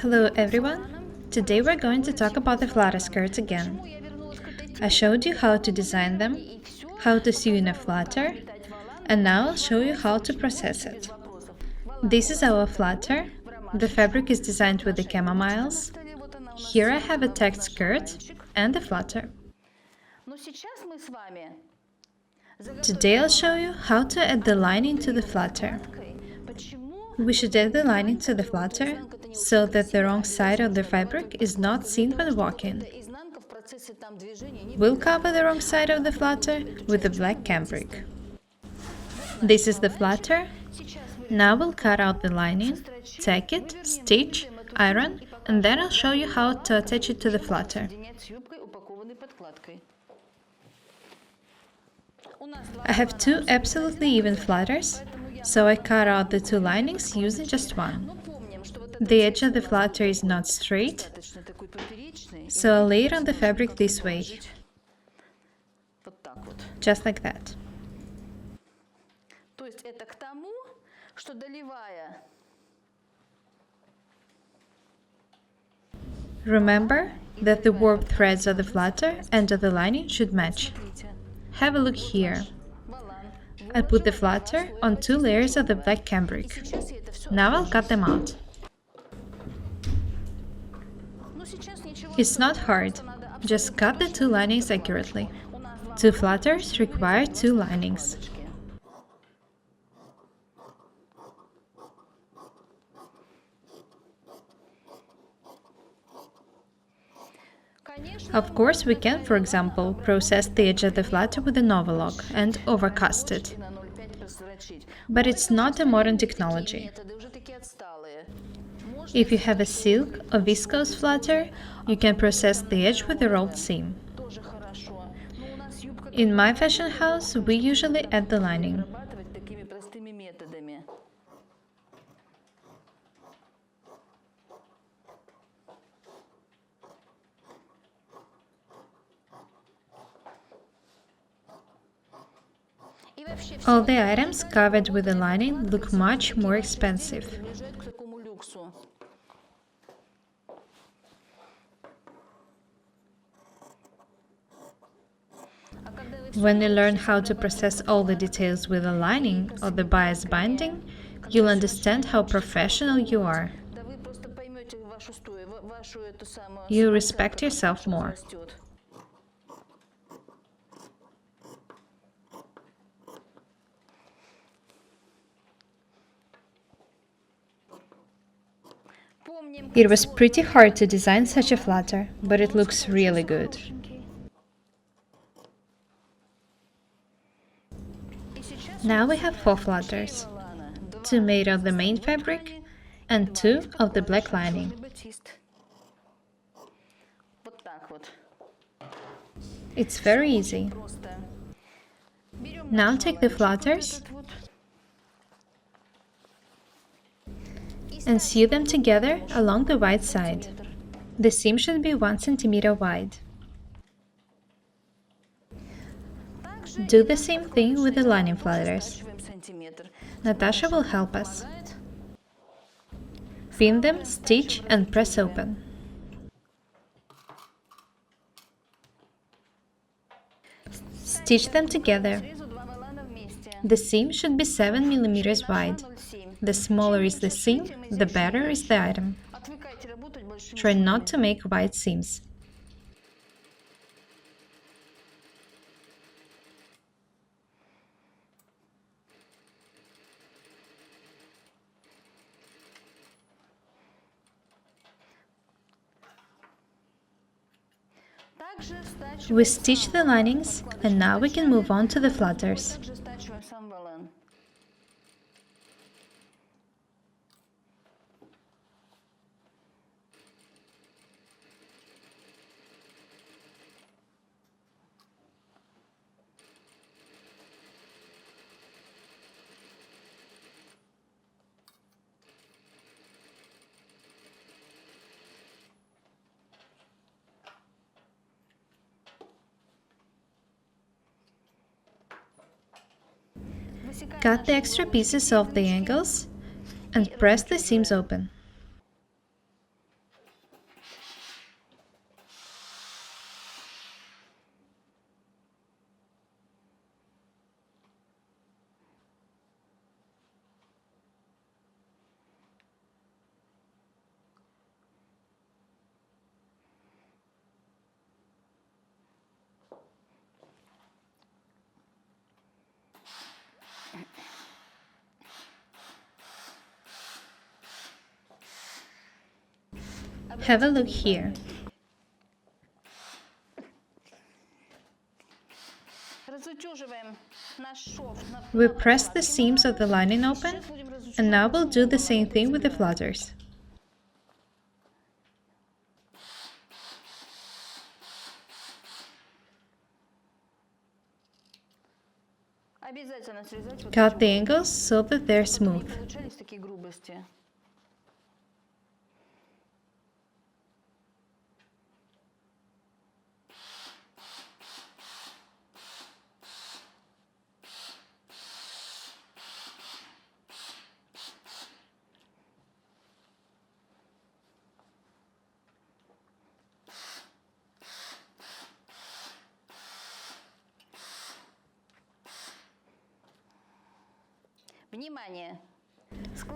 Hello everyone! Today we're going to talk about the flutter skirts again. I showed you how to design them, how to sew in a flutter, and now I'll show you how to process it. This is our flutter. The fabric is designed with the chamomiles. Here I have a tacked skirt and the flutter. Today I'll show you how to add the lining to the flutter. We should add the lining to the flutter so that the wrong side of the fabric is not seen when walking. We'll cover the wrong side of the flutter with the black cambric. This is the flutter. Now we'll cut out the lining, tack it, stitch, iron, and then I'll show you how to attach it to the flutter. I have two absolutely even flutters, so I cut out the two linings using just one. The edge of the flutter is not straight, so I'll lay it on the fabric this way, just like that. Remember that the warp threads of the flutter and of the lining should match. Have a look here. I put the flutter on two layers of the black cambric. Now I'll cut them out. It's not hard, just cut the two linings accurately. Two flutters require two linings. Of course, we can, for example, process the edge of the flutter with an overlock and overcast it. But it's not a modern technology. If you have a silk or viscose flutter, you can process the edge with a rolled seam. In my fashion house, we usually add the lining. All the items covered with the lining look much more expensive. When you learn how to process all the details with the lining or the bias binding, you'll understand how professional you are. You'll respect yourself more. It was pretty hard to design such a flutter, but it looks really good. Now we have 4 flutters, 2 made of the main fabric and 2 of the black lining. It's very easy. Now take the flutters and sew them together along the wide side. The seam should be 1 centimeter wide. Do the same thing with the lining flutters. Natasha will help us. Pin them, stitch and press open. Stitch them together. The seam should be 7 mm wide. The smaller is the seam, the better is the item. Try not to make wide seams. We stitch the linings, and now we can move on to the flutters. Cut the extra pieces off the angles and press the seams open. Have a look here. We press the seams of the lining open, and now we'll do the same thing with the flutters. Cut the angles so that they're smooth.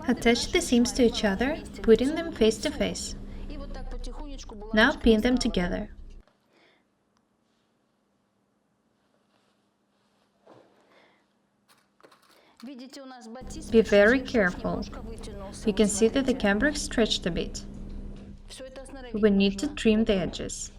Attach the seams to each other, putting them face to face. Now pin them together. Be very careful. You can see that the cambric stretched a bit. We need to trim the edges.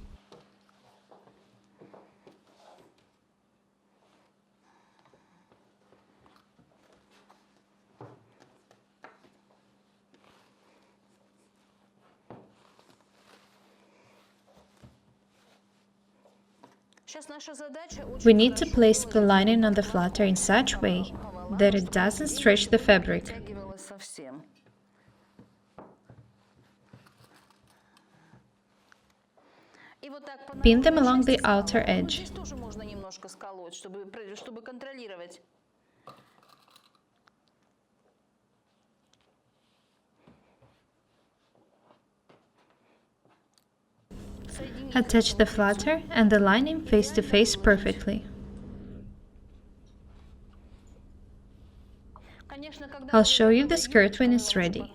We need to place the lining on the flutter in such a way that it doesn't stretch the fabric. Pin them along the outer edge. Attach the flutter and the lining face to face perfectly. I'll show you the skirt when it's ready.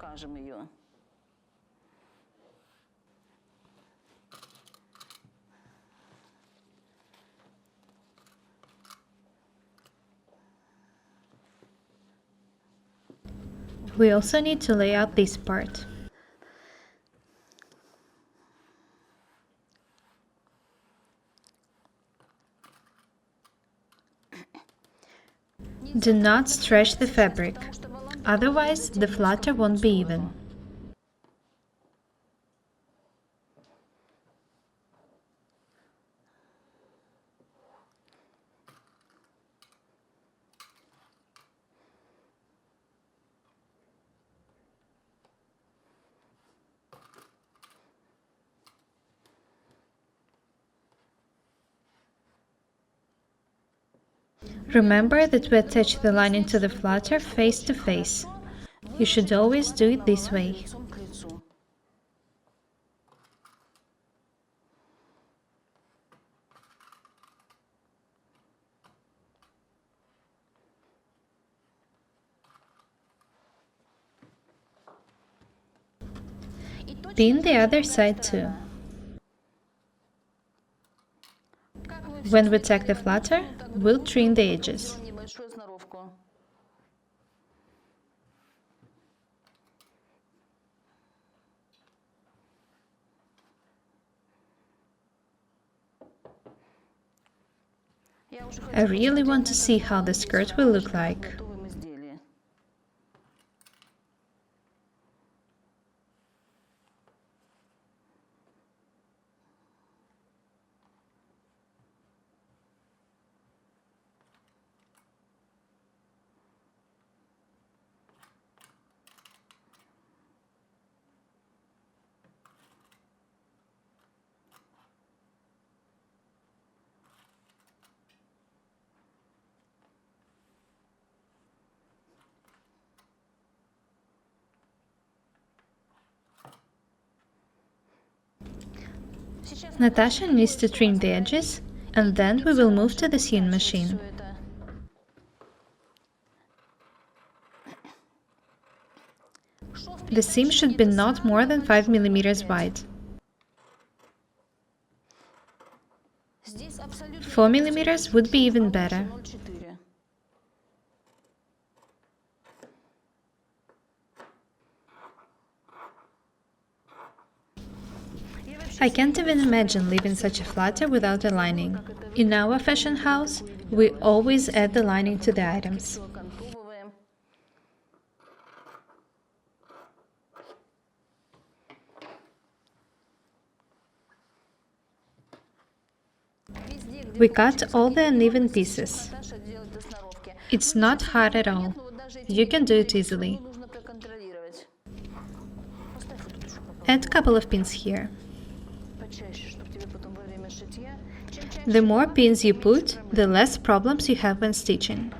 We also need to lay out this part. Do not stretch the fabric, otherwise the flutter won't be even. Remember that we attach the lining to the flutter face to face. You should always do it this way. Pin the other side too. When we tack the flutter, we'll trim the edges. I really want to see how the skirt will look like. Natasha needs to trim the edges, and then we will move to the sewing machine. The seam should be not more than 5 mm wide. 4 mm would be even better. I can't even imagine leaving such a flutter without a lining. In our fashion house, we always add the lining to the items. We cut all the uneven pieces. It's not hard at all. You can do it easily. Add a couple of pins here. The more pins you put, the less problems you have when stitching.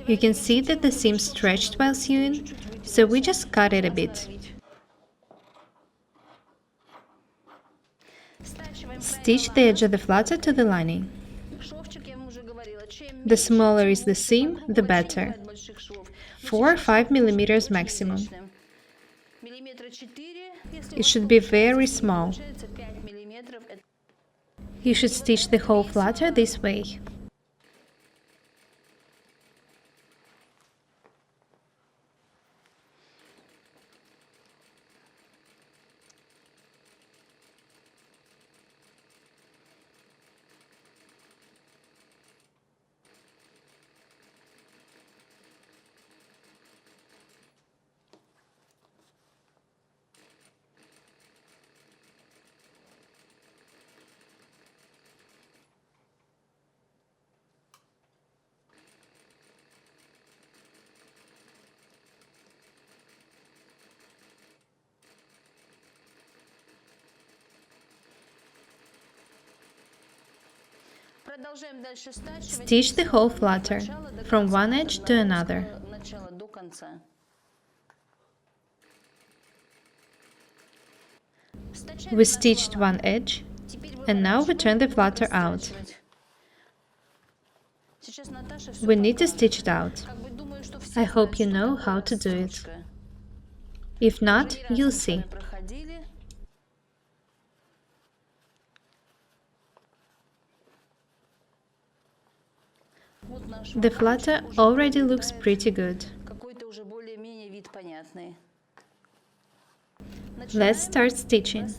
You can see that the seam stretched while sewing, so we just cut it a bit. Stitch the edge of the flutter to the lining. The smaller is the seam, the better. 4 or 5 millimeters maximum. It should be very small. You should stitch the whole flutter this way. Stitch the whole flutter, from one edge to another. We stitched one edge, and now we turn the flutter out. We need to stitch it out. I hope you know how to do it. If not, you'll see. The flutter already looks pretty good. Let's start stitching.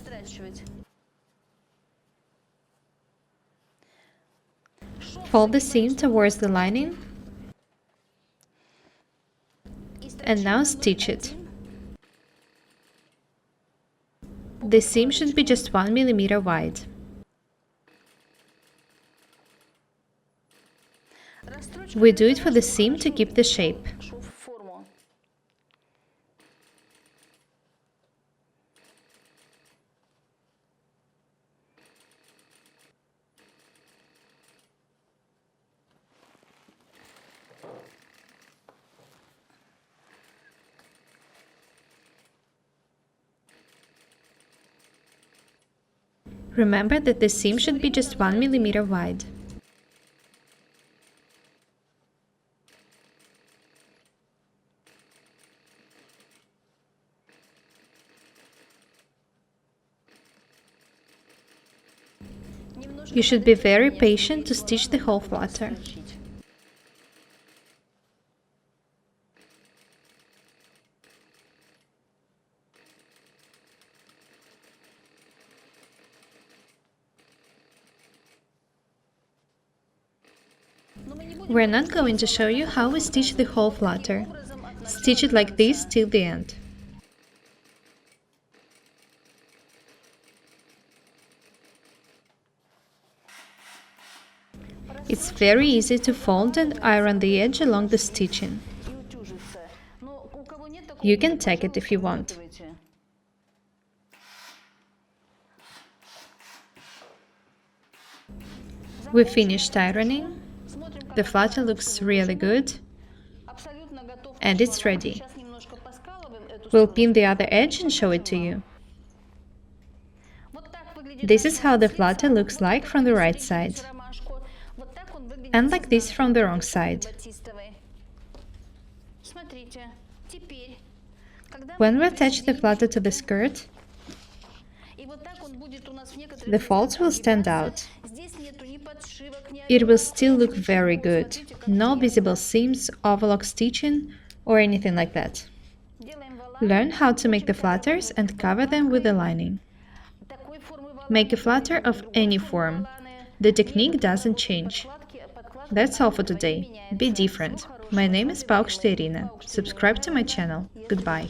Fold the seam towards the lining and now stitch it. The seam should be just 1 millimeter wide. We do it for the seam to keep the shape. Remember that the seam should be just 1 millimeter wide. You should be very patient to stitch the whole flutter. We're not going to show you how we stitch the whole flutter. Stitch it like this till the end. It's very easy to fold and iron the edge along the stitching. You can tack it if you want. We finished ironing. The flutter looks really good. And it's ready. We'll pin the other edge and show it to you. This is how the flutter looks like from the right side. And like this from the wrong side. When we attach the flutter to the skirt, The folds will stand out. It will still look very good. No visible seams, overlock stitching, or anything like that. Learn how to make the flutters and cover them with the lining. Make a flutter of any form. The technique doesn't change. That's all for today. Be different. My name is Paukšte Irina. Subscribe to my channel. Goodbye.